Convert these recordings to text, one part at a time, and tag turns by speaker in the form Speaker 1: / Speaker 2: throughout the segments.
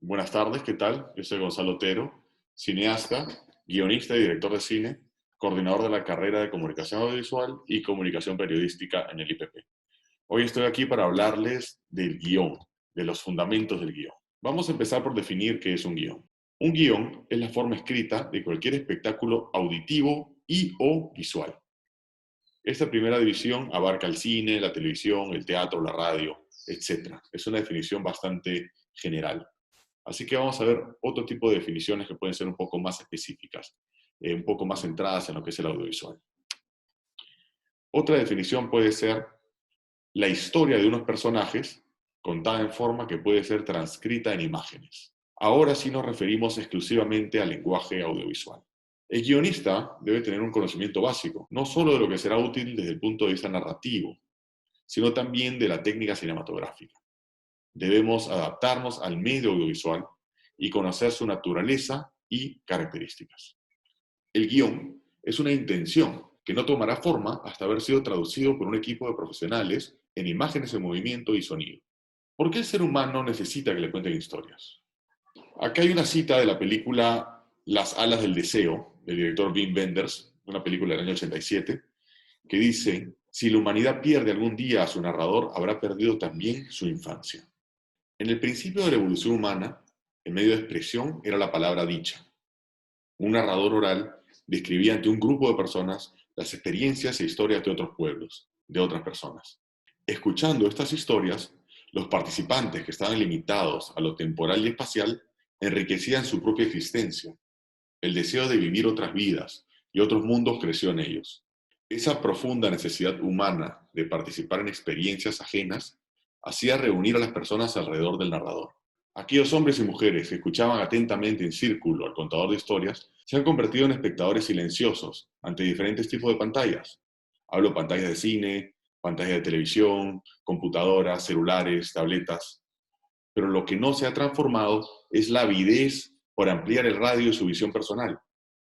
Speaker 1: Buenas tardes, ¿qué tal? Yo soy Gonzalo Otero, cineasta, guionista y director de cine, coordinador de la carrera de Comunicación Audiovisual y Comunicación Periodística en el IPP. Hoy estoy aquí para hablarles del guión, de los fundamentos del guión. Vamos a empezar por definir qué es un guión. Un guión es la forma escrita de cualquier espectáculo auditivo y o visual. Esta primera división abarca el cine, la televisión, el teatro, la radio, etc. Es una definición bastante general. Así que vamos a ver otro tipo de definiciones que pueden ser un poco más específicas, un poco más centradas en lo que es el audiovisual. Otra definición puede ser la historia de unos personajes contada en forma que puede ser transcrita en imágenes. Ahora sí nos referimos exclusivamente al lenguaje audiovisual. El guionista debe tener un conocimiento básico, no solo de lo que será útil desde el punto de vista narrativo, sino también de la técnica cinematográfica. Debemos adaptarnos al medio audiovisual y conocer su naturaleza y características. El guión es una intención que no tomará forma hasta haber sido traducido por un equipo de profesionales en imágenes en movimiento y sonido. ¿Por qué el ser humano necesita que le cuenten historias? Acá hay una cita de la película Las alas del deseo, del director Wim Wenders, una película del año 87, que dice: si la humanidad pierde algún día a su narrador, habrá perdido también su infancia. En el principio de la evolución humana, el medio de expresión era la palabra dicha. Un narrador oral describía ante un grupo de personas las experiencias e historias de otros pueblos, de otras personas. Escuchando estas historias, los participantes, que estaban limitados a lo temporal y espacial, enriquecían su propia existencia. El deseo de vivir otras vidas y otros mundos creció en ellos. Esa profunda necesidad humana de participar en experiencias ajenas hacía reunir a las personas alrededor del narrador. Aquellos hombres y mujeres que escuchaban atentamente en círculo al contador de historias se han convertido en espectadores silenciosos ante diferentes tipos de pantallas. Hablo pantallas de cine, pantallas de televisión, computadoras, celulares, tabletas. Pero lo que no se ha transformado es la avidez por ampliar el radio de su visión personal,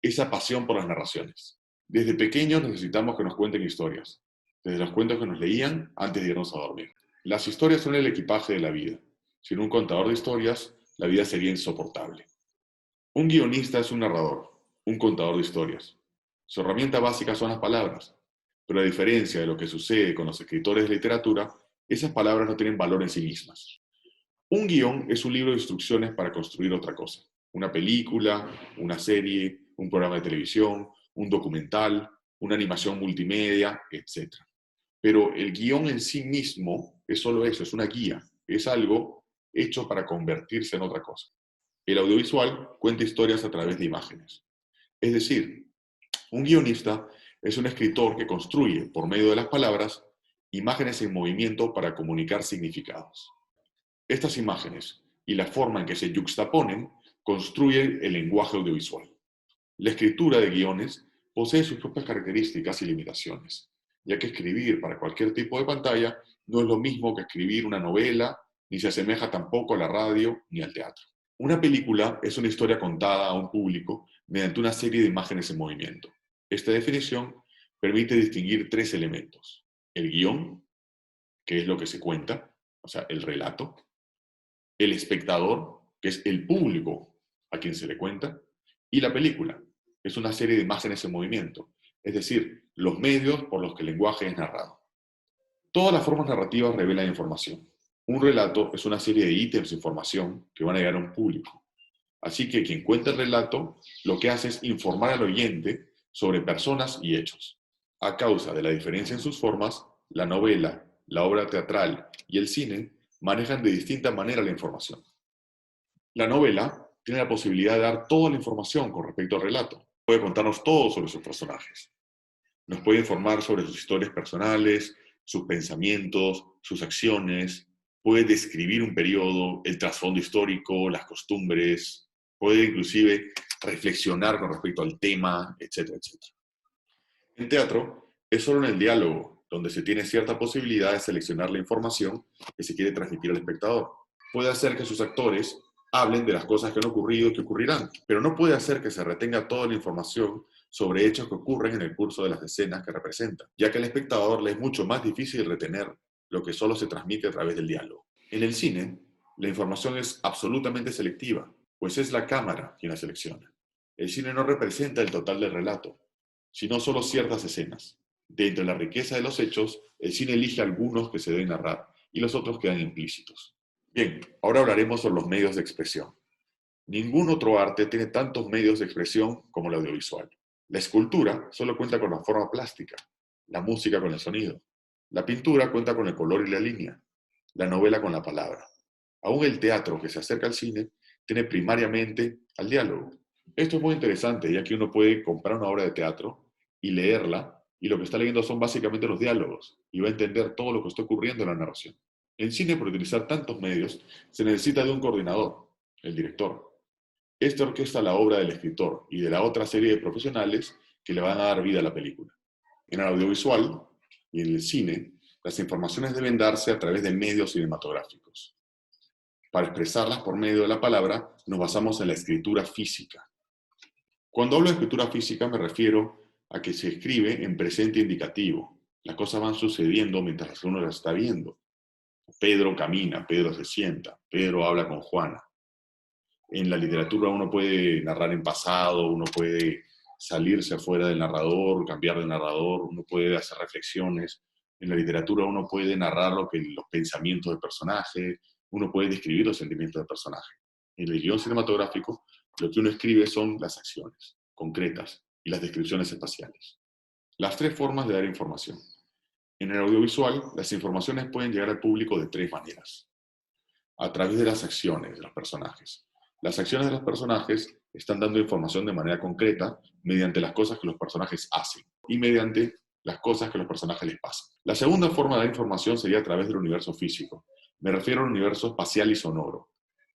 Speaker 1: esa pasión por las narraciones. Desde pequeños necesitamos que nos cuenten historias, desde los cuentos que nos leían antes de irnos a dormir. Las historias son el equipaje de la vida. Sin un contador de historias, la vida sería insoportable. Un guionista es un narrador, un contador de historias. Su herramienta básica son las palabras, pero a diferencia de lo que sucede con los escritores de literatura, esas palabras no tienen valor en sí mismas. Un guión es un libro de instrucciones para construir otra cosa. Una película, una serie, un programa de televisión, un documental, una animación multimedia, etc. Pero el guión en sí mismo es solo eso, es una guía, es algo hecho para convertirse en otra cosa. El audiovisual cuenta historias a través de imágenes. Es decir, un guionista es un escritor que construye, por medio de las palabras, imágenes en movimiento para comunicar significados. Estas imágenes y la forma en que se yuxtaponen construyen el lenguaje audiovisual. La escritura de guiones posee sus propias características y limitaciones, ya que escribir para cualquier tipo de pantalla no es lo mismo que escribir una novela, ni se asemeja tampoco a la radio ni al teatro. Una película es una historia contada a un público mediante una serie de imágenes en movimiento. Esta definición permite distinguir tres elementos: el guión, que es lo que se cuenta, o sea, el relato; el espectador, que es el público a quien se le cuenta; y la película, que es una serie de imágenes en movimiento, es decir, los medios por los que el lenguaje es narrado. Todas las formas narrativas revelan información. Un relato es una serie de ítems de información que van a llegar a un público. Así que quien cuenta el relato lo que hace es informar al oyente sobre personas y hechos. A causa de la diferencia en sus formas, la novela, la obra teatral y el cine manejan de distinta manera la información. La novela tiene la posibilidad de dar toda la información con respecto al relato. Puede contarnos todo sobre sus personajes. Nos puede informar sobre sus historias personales, sus pensamientos, sus acciones. Puede describir un periodo, el trasfondo histórico, las costumbres. Puede inclusive reflexionar con respecto al tema, etcétera, etcétera. En teatro, es solo en el diálogo donde se tiene cierta posibilidad de seleccionar la información que se quiere transmitir al espectador. Puede hacer que sus actores hablen de las cosas que han ocurrido y que ocurrirán, pero no puede hacer que se retenga toda la información sobre hechos que ocurren en el curso de las escenas que representan, ya que al espectador le es mucho más difícil retener lo que solo se transmite a través del diálogo. En el cine, La información es absolutamente selectiva, pues es la cámara quien la selecciona. El cine no representa el total del relato, sino solo ciertas escenas. Dentro de la riqueza de los hechos, el cine elige algunos que se deben narrar y los otros quedan implícitos. Bien, ahora hablaremos sobre los medios de expresión. Ningún otro arte tiene tantos medios de expresión como el audiovisual. La escultura solo cuenta con la forma plástica, la música con el sonido, la pintura cuenta con el color y la línea, la novela con la palabra. Aún el teatro que se acerca al cine tiene primariamente al diálogo. Esto es muy interesante, ya que uno puede comprar una obra de teatro y leerla, y lo que está leyendo son básicamente los diálogos, y va a entender todo lo que está ocurriendo en la narración. En cine, por utilizar tantos medios, se necesita de un coordinador, el director. Este orquesta la obra del escritor y de la otra serie de profesionales que le van a dar vida a la película. En el audiovisual y en el cine, las informaciones deben darse a través de medios cinematográficos. Para expresarlas por medio de la palabra, nos basamos en la escritura física. Cuando hablo de escritura física me refiero a que se escribe en presente indicativo. Las cosas van sucediendo mientras uno las está viendo. Pedro camina, Pedro se sienta, Pedro habla con Juana. En la literatura uno puede narrar en pasado, uno puede salirse afuera del narrador, cambiar de narrador, uno puede hacer reflexiones. En la literatura uno puede narrar los pensamientos del personaje, uno puede describir los sentimientos del personaje. En el guión cinematográfico, lo que uno escribe son las acciones concretas y las descripciones espaciales. Las tres formas de dar información. En el audiovisual, las informaciones pueden llegar al público de tres maneras. A través de las acciones de los personajes. Las acciones de los personajes están dando información de manera concreta mediante las cosas que los personajes hacen y mediante las cosas que los personajes les pasan. La segunda forma de dar información sería a través del universo físico. Me refiero al universo espacial y sonoro.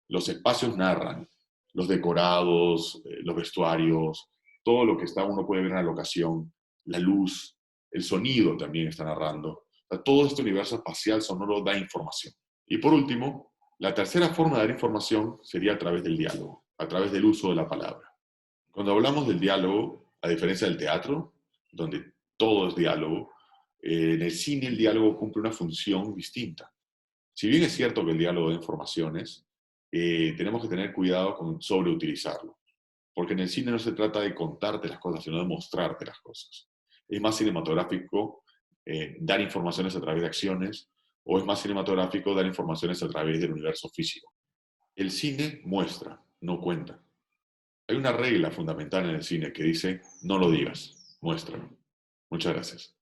Speaker 1: Los espacios narran, los decorados, los vestuarios, todo lo que uno puede ver en la locación, la luz, el sonido también está narrando. O sea, todo este universo espacial sonoro da información. Y por último, la tercera forma de dar información sería a través del diálogo, a través del uso de la palabra. Cuando hablamos del diálogo, a diferencia del teatro, donde todo es diálogo, en el cine el diálogo cumple una función distinta. Si bien es cierto que el diálogo da informaciones, tenemos que tener cuidado con sobreutilizarlo. Porque en el cine no se trata de contarte las cosas, sino de mostrarte las cosas. Es más cinematográfico dar informaciones a través de acciones, o es más cinematográfico dar informaciones a través del universo físico. El cine muestra, no cuenta. Hay una regla fundamental en el cine que dice, no lo digas, muéstralo. Muchas gracias.